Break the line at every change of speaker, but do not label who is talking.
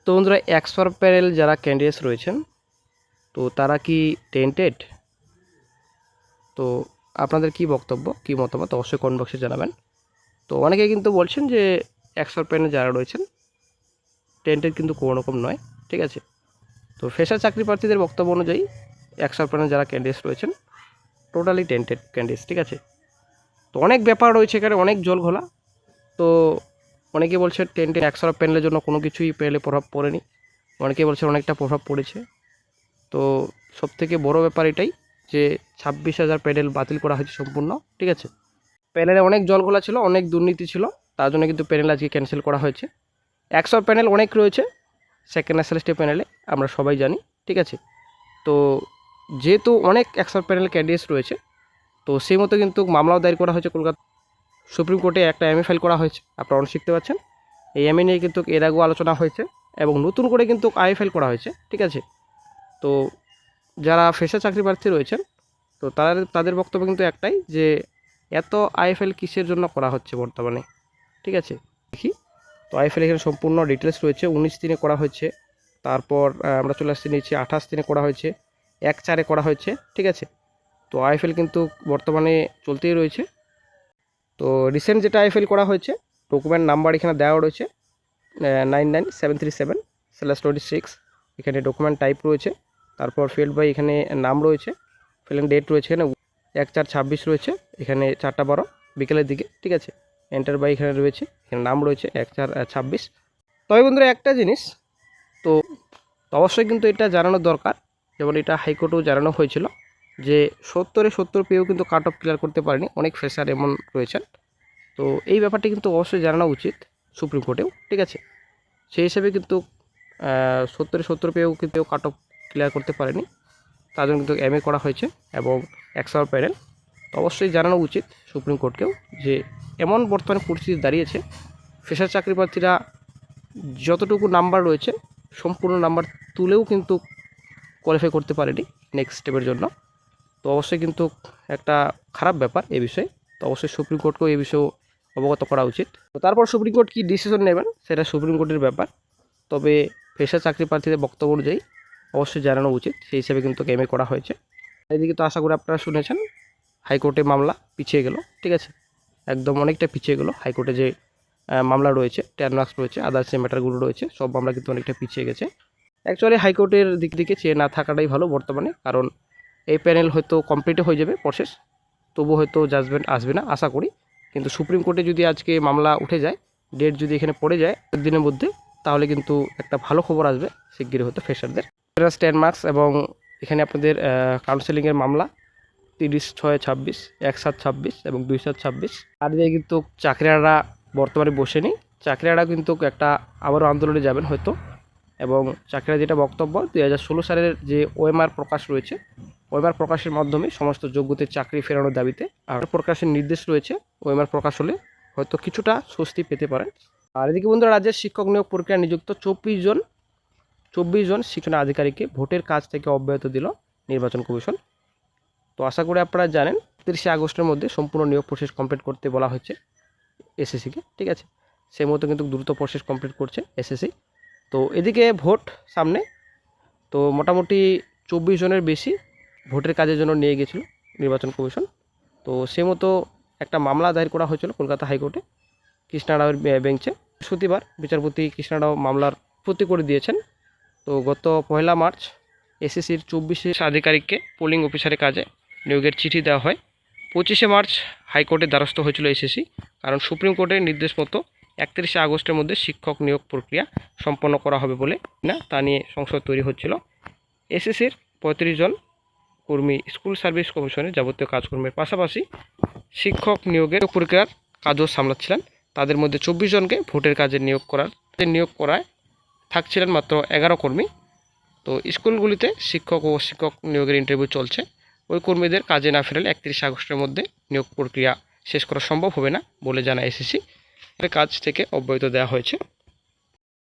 তো বন্ধুরা, এক্সপার প্যানেল যারা ক্যান্ডিডেটস রয়েছেন, তো তারা কি টেন্টেড? তো আপনাদের কি বক্তব্য, কি মতামত অবশ্যই কমেন্ট বক্সে জানাবেন। তো অনেকে কিন্তু বলছেন যে এক্সপার প্যানেল যারা রয়েছেন টেন্টেড কিন্তু কোনো রকম নয়, ঠিক আছে। তো ফ্রেশার চাকরি প্রার্থীদের বক্তব্য অনুযায়ী এক্সপার প্যানেল যারা ক্যান্ডিডেটস রয়েছেন টোটালি টেন্টেড ক্যান্ডিডেটস, ঠিক আছে। তো অনেক ব্যাপার রয়েছে এখানে, অনেক জল ঘোলা। তো অনেকে বলছে টেন্টেড এক্সপার প্যানেলের জন্য কোনো কিছুই প্যানেলে প্রভাব পড়েনি, অনেকে বলছে অনেকটা প্রভাব পড়েছে। তো সবথেকে বড় ব্যাপার এটাই যে 26,000 প্যানেল বাতিল করা হয়েছে সম্পূর্ণ, ঠিক আছে। প্যানেলে অনেক জলঘোলা ছিল, অনেক দুর্নীতি ছিল, তার জন্য কিন্তু প্যানেল আজকে ক্যান্সেল করা হয়েছে। 100 প্যানেল অনেক রয়েছে সেকেন্ড ন্যাশনালিস্টের প্যানেলে, আমরা সবাই জানি, ঠিক আছে। তো যেহেতু অনেক 100 প্যানেল ক্যান্ডিডেটস রয়েছে, তো সেই মতো কিন্তু মামলাও দায়ের করা হয়েছে কলকাতা সুপ্রিম কোর্টে। একটা এমএ ফাইল করা হয়েছে, আপনারা অনেক শিখতে পাচ্ছেন। এই এমএ নিয়ে কিন্তু এর আগেও আলোচনা হয়েছে এবং নতুন করে কিন্তু আই ফাইল করা হয়েছে, ঠিক আছে। তো যারা ফ্রেশার চাকরি প্রার্থী রয়েছেন, তো তাদের বক্তব্য কিন্তু একটাই যে এত আইএফএল কিসের জন্য করা হচ্ছে বর্তমানে, ঠিক আছে। দেখি, তো আইএফএল এখানে সম্পূর্ণ ডিটেলস রয়েছে। 19 দিনে করা হয়েছে, তারপর আমরা চলে আসছি নিচে 28 দিনে করা হয়েছে, 1/4 করা হয়েছে, ঠিক আছে। তো আইএফএল কিন্তু বর্তমানে চলতেই রয়েছে। তো রিসেন্ট যেটা আইএফএল করা হয়েছে, ডকুমেন্ট নাম্বার এখানে দেওয়া রয়েছে 99737/26। এখানে ডকুমেন্ট টাইপ রয়েছে, তারপর ফেল্ড বাই এখানে নাম রয়েছে, ফেলেন ডেট রয়েছে এখানে 1/4/26 রয়েছে, এখানে 4:12 বিকেলের দিকে, ঠিক আছে। এন্টার বাই এখানে রয়েছে, এখানে নাম রয়েছে 1/4/26। তবে বন্ধুরা একটা জিনিস, তো অবশ্যই কিন্তু এটা জানানো দরকার, যেমন এটা হাইকোর্টেও জানানো হয়েছিল যে 70-70 পেয়েও কিন্তু কাট অফ ক্লিয়ার করতে পারেনি অনেক ফ্রেশার এমন রয়েছেন। তো এই ব্যাপারটি কিন্তু অবশ্যই জানানো উচিত সুপ্রিম কোর্টেও, ঠিক আছে। সেই হিসেবে কিন্তু 70-70 পেয়েও কিন্তু কাট অফ ক্লিয়ার করতে পারেনি, তার জন্য কিন্তু এমএ করা হয়েছে এবং 100 প্যানেল। তো অবশ্যই জানানো উচিত সুপ্রিম কোর্টকেও যে এমন বর্তমানে পরিস্থিতি দাঁড়িয়েছে, ফ্রেশার চাকরি প্রার্থীরা যতটুকু নাম্বার রয়েছে সম্পূর্ণ নাম্বার তুলেও কিন্তু কোয়ালিফাই করতে পারেনি নেক্সট স্টেপের জন্য। তো অবশ্যই কিন্তু একটা খারাপ ব্যাপার এই বিষয়ে। তো অবশ্যই সুপ্রিম কোর্টকেও এই বিষয়েও অবগত করা উচিত। তো তারপর সুপ্রিম কোর্ট কী ডিসিশন নেবেন সেটা সুপ্রিম কোর্টের ব্যাপার, তবে ফ্রেশার চাকরি প্রার্থীদের বক্তব্য অনুযায়ী অবশ্যই জানানো উচিত, সেই হিসেবে কিন্তু এমএ করা হয়েছে। এদিকে তো আশা করি আপনারা শুনেছেন হাইকোর্টে মামলা পিছিয়ে গেল, ঠিক আছে, একদম অনেকটা পিছিয়ে গেল। হাইকোর্টে যে মামলা রয়েছে, 10 মার্কস রয়েছে, আদার্স যে ম্যাটারগুলো রয়েছে, সব মামলা কিন্তু অনেকটা পিছিয়ে গেছে। অ্যাকচুয়ালি হাইকোর্টের দিক থেকে চেয়ে না থাকাটাই ভালো বর্তমানে, কারণ এই প্যানেল হয়তো কমপ্লিটও হয়ে যাবে প্রসেস, তবু হয়তো জাজমেন্ট আসবে না আশা করি। কিন্তু সুপ্রিম কোর্টে যদি আজকে মামলা উঠে যায়, ডেট যদি এখানে পড়ে যায় দিনের মধ্যে, তাহলে কিন্তু একটা ভালো খবর আসবে শিগগিরই হয়তো ফ্রেশারদের। 10 মার্কস এবং এখানে আপনাদের কাউন্সেলিংয়ের মামলা 30/6/26, 1/7/26 এবং 2/7/26। আর দিয়ে কিন্তু চাকরিয়ারা বর্তমানে বসেনি, চাকরিয়ারা কিন্তু একটা আবারও আন্দোলনে যাবেন হয়তো। এবং চাকরিরা যেটা বক্তব্য, 2016 সালের যে ওএমআর প্রকাশ রয়েছে, ওএমআর প্রকাশের মাধ্যমে সমস্ত যোগ্যদের চাকরি ফেরানোর দাবিতে আর প্রকাশের নির্দেশ রয়েছে। ওএমআর প্রকাশ হলে হয়তো কিছুটা স্বস্তি পেতে পারেন। আর এদিকে বন্ধুরা, রাজ্যের শিক্ষক নিয়োগ প্রক্রিয়া নিযুক্ত 24 জন শিক্ষণ আধিকারিককে ভোটের কাজ থেকে অব্যাহত দিল নির্বাচন কমিশন। তো আশা করি আপনারা জানেন 30 আগস্টের মধ্যে সম্পূর্ণ নিয়োগ প্রসেস কমপ্লিট করতে বলা হয়েছে এসএসসিকে, ঠিক আছে। সেই মতো কিন্তু দ্রুত প্রসেস কমপ্লিট করছে এসএসসি। তো এদিকে ভোট সামনে, তো মোটামুটি 24 জনের বেশি ভোটের কাজের জন্য নিয়ে গেছিল নির্বাচন কমিশন। তো সে মতো একটা মামলা দায়ের করা হয়েছিল কলকাতা হাইকোর্টে কৃষ্ণা রাওয়ের বেঞ্চে। বৃহস্পতিবার বিচারপতি কৃষ্ণা রাও মামলার নিষ্পত্তি করে দিয়েছেন। তো গত 1 মার্চ এসএসসির 24 আধিকারিককে পোলিং অফিসারের কাজে নিয়োগের চিঠি দেওয়া হয়। 25 মার্চ হাইকোর্টের দ্বারস্থ হয়েছিল এসএসসি, কারণ সুপ্রিম কোর্টের নির্দেশ মতো 31 আগস্টের মধ্যে শিক্ষক নিয়োগ প্রক্রিয়া সম্পন্ন করা হবে বলে না, তা নিয়ে সংশয় তৈরি হচ্ছিল। এসএসসির 35 জন কর্মী স্কুল সার্ভিস কমিশনের যাবতীয় কাজকর্মের পাশাপাশি শিক্ষক নিয়োগের প্রক্রিয়ার কাজও সামলাচ্ছিলেন। তাদের মধ্যে 24 জনকে ভোটের কাজে নিয়োগ করায় থাকছিলেন মাত্র 11 কর্মী। তো স্কুলগুলিতে শিক্ষক ও শিক্ষক নিয়োগের ইন্টারভিউ চলছে। ওই কর্মীদের কাজে না ফেরালে 31 আগস্টের মধ্যে নিয়োগ প্রক্রিয়া শেষ করা সম্ভব হবে না বলে জানায় এসএসসি। এর কাজ থেকে অব্যাহত দেওয়া হয়েছে।